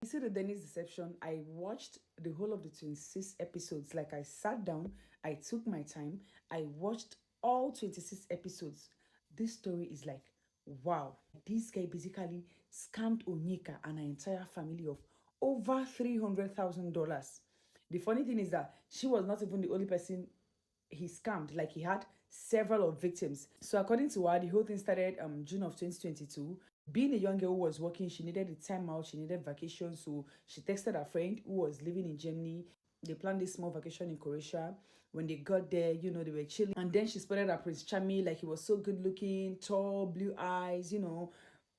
You see the Danish deception, I watched the whole of the 26 episodes. Like I sat down, I took my time, I watched all 26 episodes. This story is like, wow. This guy basically scammed Onyeka and her entire family of over $300,000. The funny thing is that she was not even the only person he scammed. Like he had several of victims. So according to her, the whole thing started June of 2022. Being a young girl who was working, she needed a time out, she needed vacation. So she texted her friend who was living in Germany. They planned this small vacation in Croatia. When they got there, they were chilling. And then she spotted her Prince Charming, like he was so good looking, tall, blue eyes,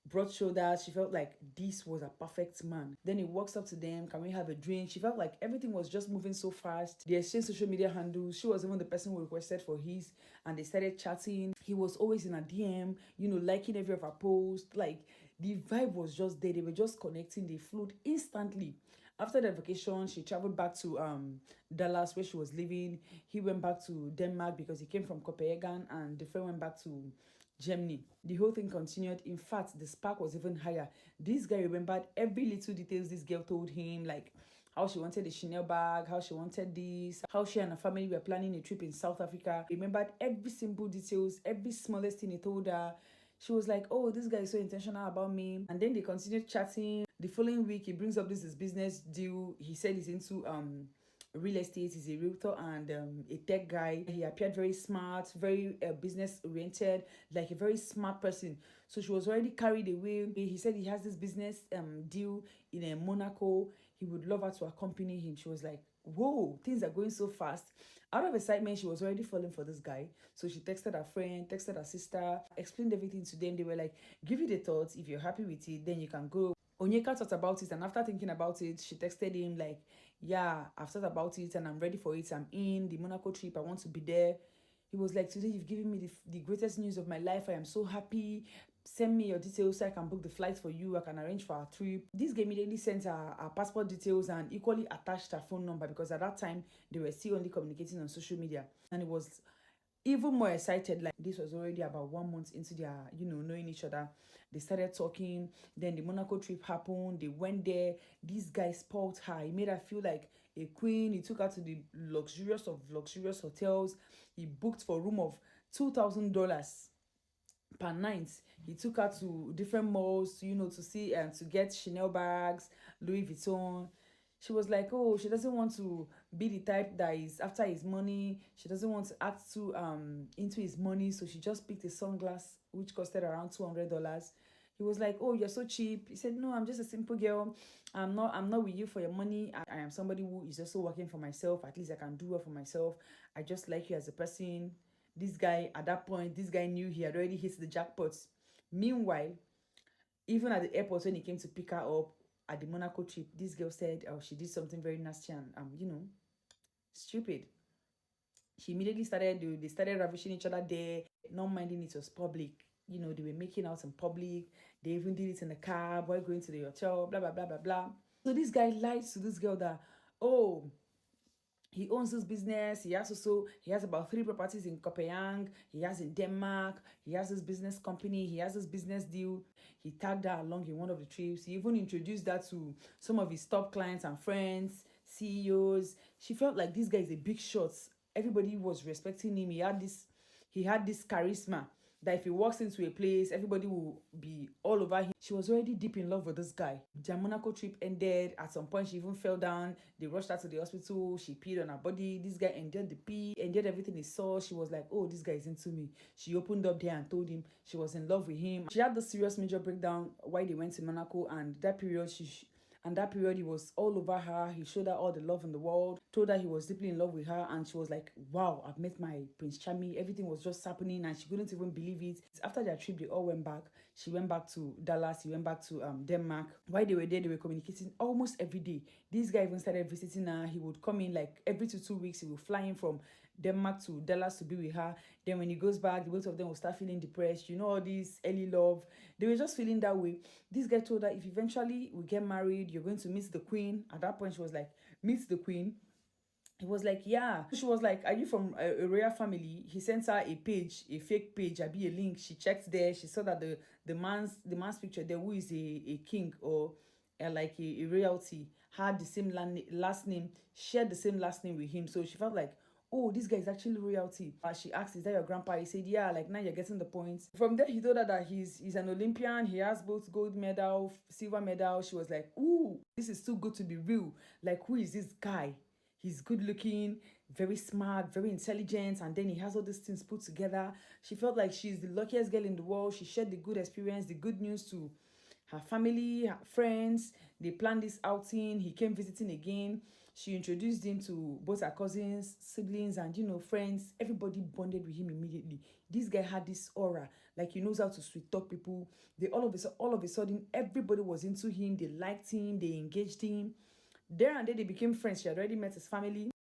broad shoulders. She felt like this was a perfect man. Then he walks up to them. Can we have a drink? She felt like everything was just moving so fast. They exchanged social media handles. She was even the person who requested for his, and they started chatting. He was always in a DM, liking every of her posts. Like the vibe was just there. They were just connecting. They flowed instantly. After the vacation, she traveled back to Dallas where she was living. He went back to Denmark because he came from Copenhagen, and the friend went back to Germany. The whole thing continued. In fact, the spark was even higher. This guy remembered every little details this girl told him, like how she wanted the Chanel bag, how she wanted this, how she and her family were planning a trip in South Africa. He remembered every simple details, every smallest thing he told her. She was like, oh, this guy is so intentional about me. And then they continued chatting. The following week, he brings up this business deal. He said he's into real estate. He's a realtor and a tech guy. He appeared very smart, very business oriented, like a very smart person. So she was already carried away. He said he has this business deal in Monaco. He would love her to accompany him. She was like, whoa, things are going so fast. Out of excitement, she was already falling for this guy. So she texted her friend, texted her sister, explained everything to them. They were like, give it a thought. If you're happy with it, then you can go. Onyeka thought about it, and after thinking about it, she texted him like, yeah, I've thought about it and I'm ready for it. I'm in the Monaco trip. I want to be there. He was like, today you've given me the greatest news of my life. I am so happy. Send me your details so I can book the flights for you. I can arrange for our trip. This guy immediately sent her passport details and equally attached her phone number, because at that time they were still only communicating on social media. And it was even more excited. Like this was already about 1 month into their knowing each other. They started talking. Then the Monaco trip happened. They went there. This guy spoiled her. He made her feel like a queen. He took her to the luxurious of luxurious hotels. He booked for a room of $2,000 per night. He took her to different malls, to see and to get Chanel bags, Louis Vuitton. She was like, oh, she doesn't want to be the type that is after his money. She doesn't want to act too into his money. So she just picked a sunglass which costed around $200. He was like, oh, you're so cheap. He said, no, I'm just a simple girl. I'm not with you for your money. I am somebody who is also working for myself. At least I can do well for myself. I just like you as a person. This guy, at that point, this guy knew he had already hit the jackpot. Meanwhile, even at the airport when he came to pick her up at the Monaco trip, this girl said, oh, she did something very nasty and stupid. She immediately they started ravishing each other there, not minding it was public. They were making out in public. They even did it in the car while going to the hotel, blah, blah, blah, blah, blah. So this guy lied to this girl that, oh, he owns this business. He has about 3 properties in Copenhagen. He has in Denmark. He has this business company. He has this business deal. He tagged her along in one of the trips. He even introduced her to some of his top clients and friends, CEOs. She felt like this guy is a big shot. Everybody was respecting him. He had this charisma that if he walks into a place, everybody will be all over him. She was already deep in love with this guy. Their Monaco trip ended. At some point, she even fell down. They rushed her to the hospital. She peed on her body. This guy endured the pee, endured everything he saw. She was like, oh, this guy is into me. She opened up there and told him she was in love with him. She had the serious major breakdown while they went to Monaco, and that period, he was all over her. He showed her all the love in the world, told her he was deeply in love with her, and she was like, wow, I've met my Prince Charming. Everything was just happening, and she couldn't even believe it. After their trip, they all went back. She went back to Dallas. He went back to Denmark. While they were there, they were communicating almost every day. This guy even started visiting her. He would come in like every 2 weeks. He would fly in from Denmark to Dallas to be with her. Then when he goes back, the both of them will start feeling depressed. All this early love. They were just feeling that way. This guy told her, if eventually we get married, you're going to meet the queen. At that point, she was like, meet the queen. He was like, yeah. She was like, are you from a royal family? He sent her a page, a fake page, a link. She checked there. She saw that the man's picture there, who is a king or like a royalty, had the same last name, shared the same last name with him. So she felt like, oh, this guy is actually royalty. She asked, is that your grandpa? He said, yeah, like now you're getting the points. From there, he told her that he's an Olympian. He has both gold medal, silver medal. She was like, ooh, this is too good to be real. Like, who is this guy? He's good looking, very smart, very intelligent, and then he has all these things put together. She felt like she's the luckiest girl in the world. She shared the good experience, the good news to her family, her friends. They planned this outing. He came visiting again. She introduced him to both her cousins, siblings, and friends. Everybody bonded with him immediately. This guy had this aura, like he knows how to sweet talk people. They all of a sudden, everybody was into him. They liked him. They engaged him. There and then they became friends. She had already met his family.